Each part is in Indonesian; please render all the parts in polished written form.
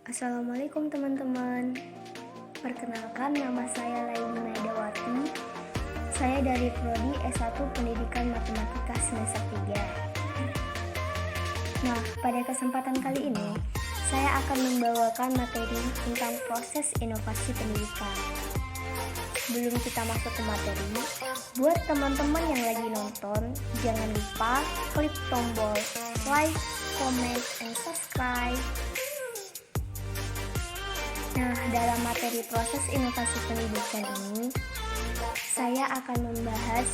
Assalamualaikum teman-teman. Perkenalkan, nama saya Laini Naidawati. Saya dari Prodi S1 Pendidikan Matematika semester 3. Nah, pada kesempatan kali ini saya akan membawakan materi tentang proses inovasi pendidikan. Sebelum kita masuk ke materi, buat teman-teman yang lagi nonton, jangan lupa klik tombol like, comment, and subscribe. Nah, dalam materi proses inovasi pendidikan ini, saya akan membahas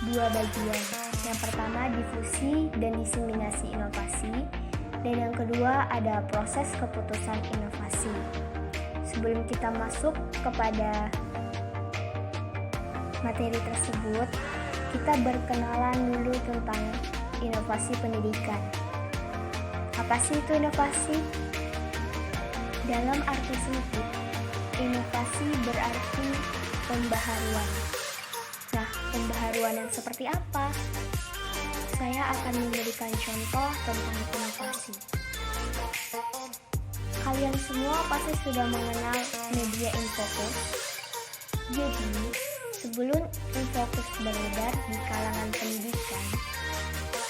dua bagian. Yang pertama, difusi dan diseminasi inovasi, dan yang kedua ada proses keputusan inovasi. Sebelum kita masuk kepada materi tersebut, kita berkenalan dulu tentang inovasi pendidikan. Apa sih itu inovasi? Dalam arti sempit, inovasi berarti pembaharuan. Nah, pembaharuan yang seperti apa? Saya akan memberikan contoh tentang inovasi. Kalian semua pasti sudah mengenal media infocus. Jadi, sebelum infocus beredar di kalangan pendidikan,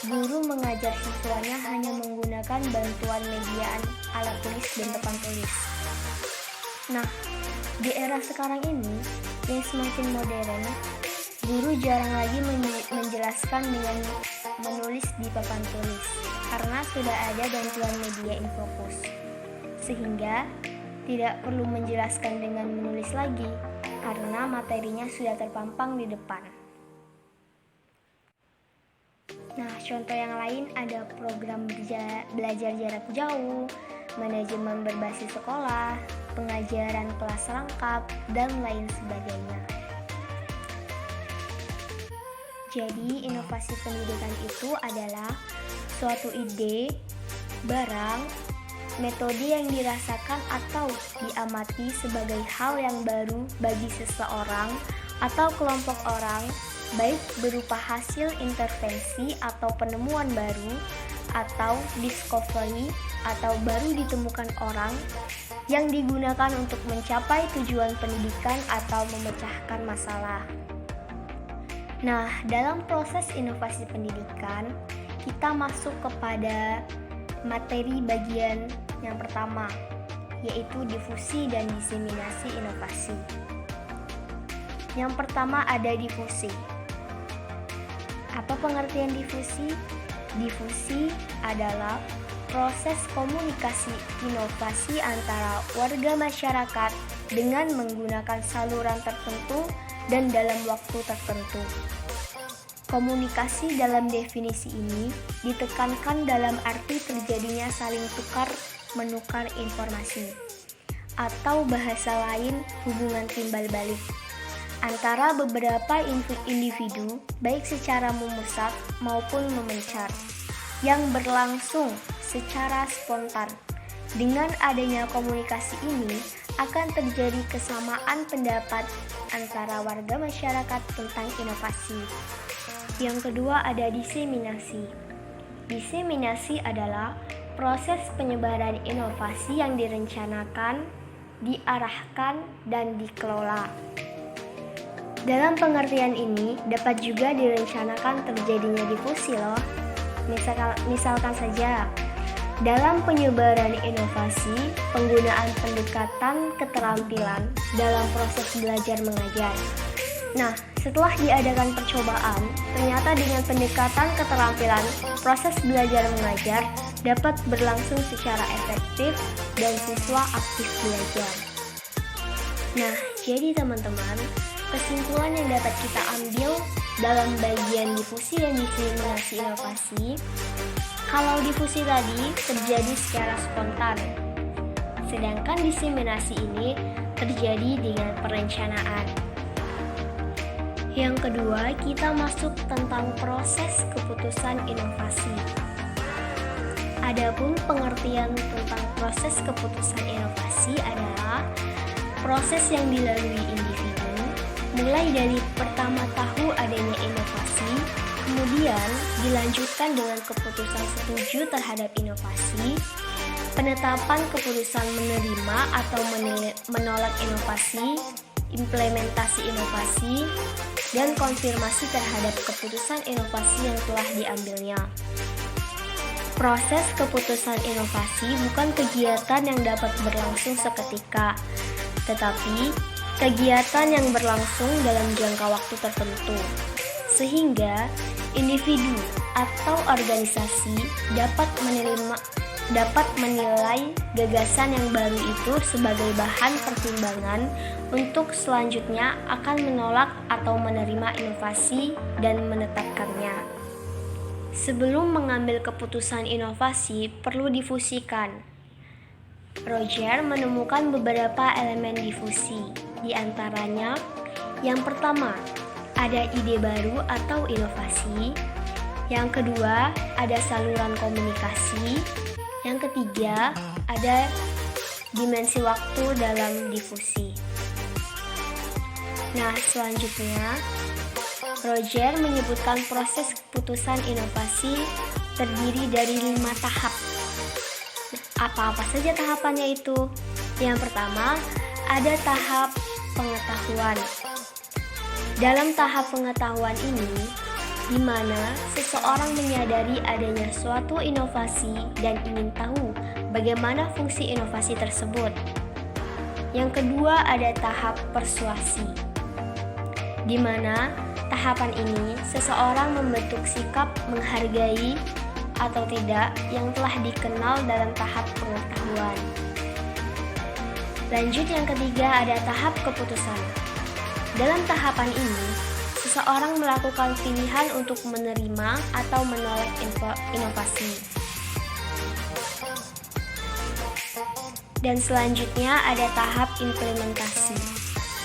guru mengajar siswanya hanya menggunakan bantuan mediaan alat tulis dan papan tulis. Nah, di era sekarang ini yang semakin modern, guru jarang lagi menjelaskan dengan menulis di papan tulis karena sudah ada bantuan media infocus. Sehingga tidak perlu menjelaskan dengan menulis lagi karena materinya sudah terpampang di depan. Nah, contoh yang lain ada program belajar jarak jauh, manajemen berbasis sekolah, pengajaran kelas lengkap, dan lain sebagainya. Jadi, inovasi pendidikan itu adalah suatu ide, barang, metode yang dirasakan atau diamati sebagai hal yang baru bagi seseorang atau kelompok orang, baik berupa hasil intervensi atau penemuan baru, atau discovery atau baru ditemukan orang yang digunakan untuk mencapai tujuan pendidikan atau memecahkan masalah. Nah, dalam proses inovasi pendidikan, kita masuk kepada materi bagian yang pertama, yaitu difusi dan diseminasi inovasi. Yang pertama ada difusi. Apa pengertian difusi? Difusi adalah proses komunikasi inovasi antara warga masyarakat dengan menggunakan saluran tertentu dan dalam waktu tertentu. Komunikasi dalam definisi ini ditekankan dalam arti terjadinya saling tukar-menukar informasi, atau bahasa lain hubungan timbal balik antara beberapa individu, baik secara memusat maupun memencar, yang berlangsung secara spontan. Dengan adanya komunikasi ini, akan terjadi kesamaan pendapat antara warga masyarakat tentang inovasi. Yang kedua ada diseminasi. Diseminasi adalah proses penyebaran inovasi yang direncanakan, diarahkan, dan dikelola. Dalam pengertian ini, dapat juga direncanakan terjadinya difusi loh. Misalkan saja, dalam penyebaran inovasi, penggunaan pendekatan keterampilan dalam proses belajar mengajar. Nah, setelah diadakan percobaan, ternyata dengan pendekatan keterampilan, proses belajar mengajar dapat berlangsung secara efektif dan siswa aktif belajar. Nah, jadi teman-teman, kesimpulan yang dapat kita ambil dalam bagian difusi dan diseminasi inovasi, kalau difusi tadi terjadi secara spontan, sedangkan diseminasi ini terjadi dengan perencanaan. Yang kedua, kita masuk tentang proses keputusan inovasi. Adapun pengertian tentang proses keputusan inovasi adalah proses yang dilalui individu mulai dari pertama tahu adanya inovasi, kemudian dilanjutkan dengan keputusan setuju terhadap inovasi, penetapan keputusan menerima atau menolak inovasi, implementasi inovasi, dan konfirmasi terhadap keputusan inovasi yang telah diambilnya. Proses keputusan inovasi bukan kegiatan yang dapat berlangsung seketika, tetapi kegiatan yang berlangsung dalam jangka waktu tertentu, sehingga individu atau organisasi dapat menilai gagasan yang baru itu sebagai bahan pertimbangan untuk selanjutnya akan menolak atau menerima inovasi dan menetapkannya. Sebelum mengambil keputusan inovasi, perlu difusikan. Roger menemukan beberapa elemen difusi, di antaranya yang pertama, ada ide baru atau inovasi. Yang kedua, ada saluran komunikasi. Yang ketiga, ada dimensi waktu dalam difusi. Nah, selanjutnya, Roger menyebutkan proses keputusan inovasi terdiri dari 5 tahap. Apa-apa saja tahapannya itu? Yang pertama, ada tahap pengetahuan. Dalam tahap pengetahuan ini, di mana seseorang menyadari adanya suatu inovasi dan ingin tahu bagaimana fungsi inovasi tersebut. Yang kedua, ada tahap persuasi, di mana tahapan ini seseorang membentuk sikap menghargai atau tidak yang telah dikenal dalam tahap pengetahuan. Lanjut, yang ketiga, ada tahap keputusan. Dalam tahapan ini, seseorang melakukan pilihan untuk menerima atau menolak inovasi. Dan selanjutnya ada tahap implementasi,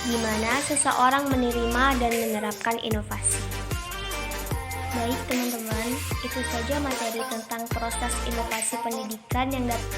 di mana seseorang menerima dan menerapkan inovasi. Baik teman-teman, itu saja materi tentang proses inovasi pendidikan yang dapat